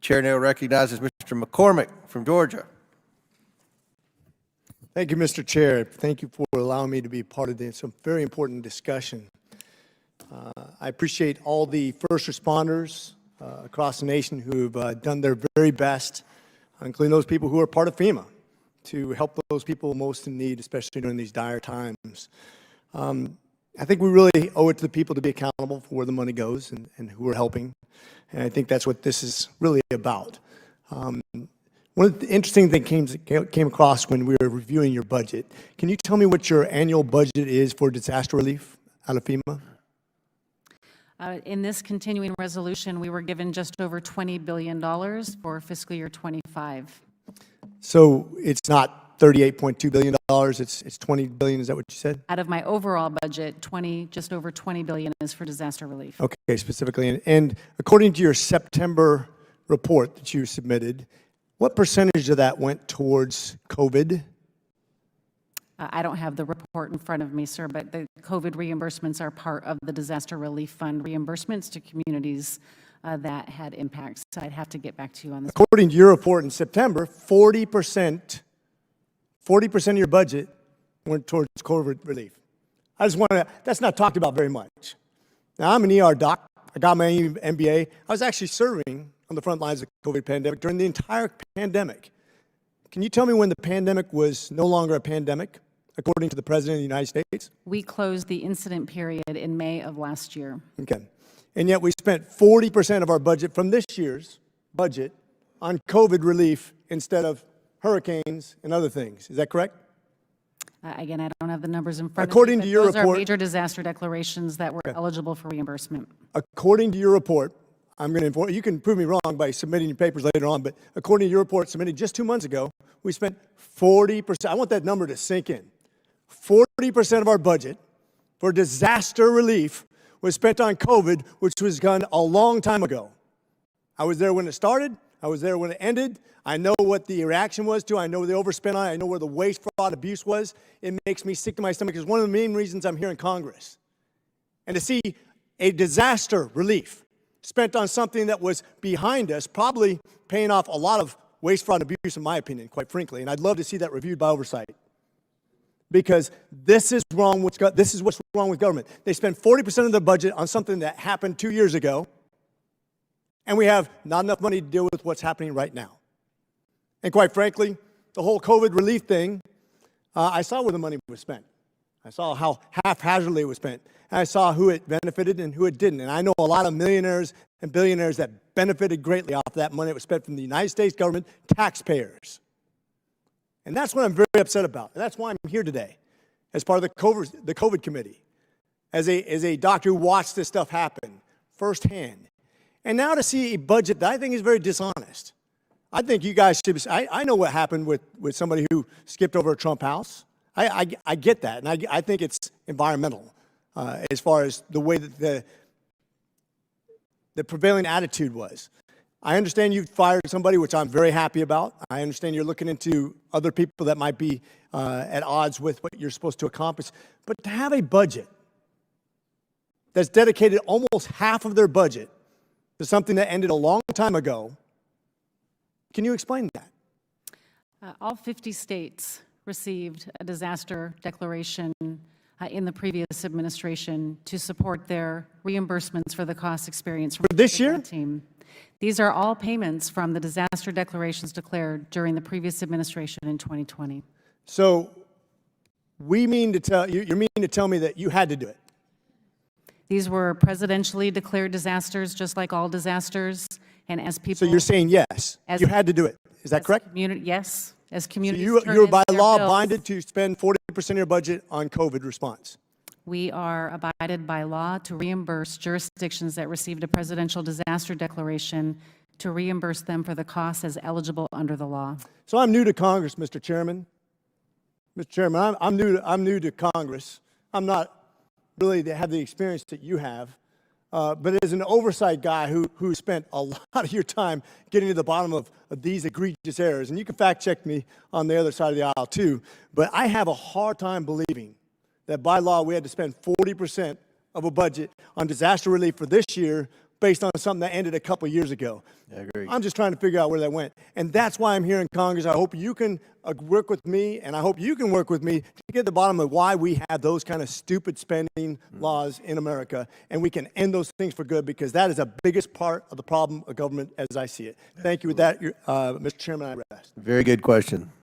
Chair now recognizes Mr. McCormick from Georgia. Thank you, Mr. Chair. Thank you for allowing me to be part of some very important discussion. I appreciate all the first responders across the nation who have done their very best, including those people who are part of FEMA, to help those people most in need, especially during these dire times. I think we really owe it to the people to be accountable for where the money goes and who we're helping. And I think that's what this is really about. One of the interesting things came across when we were reviewing your budget. Can you tell me what your annual budget is for disaster relief out of FEMA? In this continuing resolution, we were given just over $20 billion for fiscal year 25. So it's not $38.2 billion, it's $20 billion, is that what you said? Out of my overall budget, just over $20 billion is for disaster relief. Okay, specifically. And according to your September report that you submitted, what percentage of that went towards COVID? I don't have the report in front of me, sir, but the COVID reimbursements are part of the disaster relief fund reimbursements to communities that had impacts. So I'd have to get back to you on this. According to your report in September, 40% of your budget went towards COVID relief. I just want to, that's not talked about very much. Now, I'm an ER doc. I got my MBA. I was actually serving on the front lines of the COVID pandemic during the entire pandemic. Can you tell me when the pandemic was no longer a pandemic, according to the President of the United States? We closed the incident period in May of last year. Okay. And yet we spent 40% of our budget from this year's budget on COVID relief instead of hurricanes and other things. Is that correct? Again, I don't have the numbers in front According of me. to your Those report, are major disaster declarations that were eligible for reimbursement. According to your report, I'm going to inform you, can prove me wrong by submitting your papers later on, but according to your report submitted just 2 months ago, we spent 40%. I want that number to sink in. 40% of our budget for disaster relief was spent on COVID, which was done a long time ago. I was there when it started. I was there when it ended. I know what the reaction was to. I know the overspent on it. I know where the waste, fraud, abuse was. It makes me sick to my stomach. It's one of the main reasons I'm here in Congress. And to see a disaster relief spent on something that was behind us, probably paying off a lot of waste, fraud, and abuse, in my opinion, quite frankly. And I'd love to see that reviewed by Oversight. Because this is what's wrong with government. They spend 40% of their budget on something that happened 2 years ago, and we have not enough money to deal with what's happening right now. And quite frankly, the whole COVID relief thing, I saw where the money was spent. I saw how haphazardly it was spent. And I saw who it benefited and who it didn't. And I know a lot of millionaires and billionaires that benefited greatly off that money that was spent from the United States government taxpayers. And that's what I'm very upset about. And that's why I'm here today as part of the COVID committee, as a doctor who watched this stuff happen firsthand. And now to see a budget that I think is very dishonest. I think you guys should be, I know what happened with somebody who skipped over a Trump house. I get that, and I think it's environmental as far as the way that the prevailing attitude was. I understand you fired somebody, which I'm very happy about. I understand you're looking into other people that might be at odds with what you're supposed to accomplish. But to have a budget that's dedicated almost half of their budget to something that ended a long time ago, can you explain that? All 50 states received a disaster declaration in the previous administration to support their reimbursements for the costs experienced from this year? Team. These are all payments from the disaster declarations declared during the previous administration in 2020. So you're meaning to tell me that you had to do it? These were presidentially declared disasters, just like all disasters. And as people, so you're saying yes, you had to do it. Is that correct? Yes, as communities. So you're by law binded to spend 40% of your budget on COVID response. We are abided by law to reimburse jurisdictions that received a presidential disaster declaration to reimburse them for the costs as eligible under the law. So I'm new to Congress, Mr. Chairman. Mr. Chairman, I'm new to Congress. I'm not really have the experience that you have. But as an oversight guy who spent a lot of your time getting to the bottom of these egregious errors, and you can fact check me on the other side of the aisle too, but I have a hard time believing that by law we had to spend 40% of a budget on disaster relief for this year based on something that ended a couple years ago. I agree. I'm just trying to figure out where that went. And that's why I'm here in Congress. I hope you can work with me, and I hope you can work with me to get to the bottom of why we have those kind of stupid spending laws in America, and we can end those things for good, because that is the biggest part of the problem of government as I see it. Thank you. With that, Mr. Chairman, I rest. Very good question.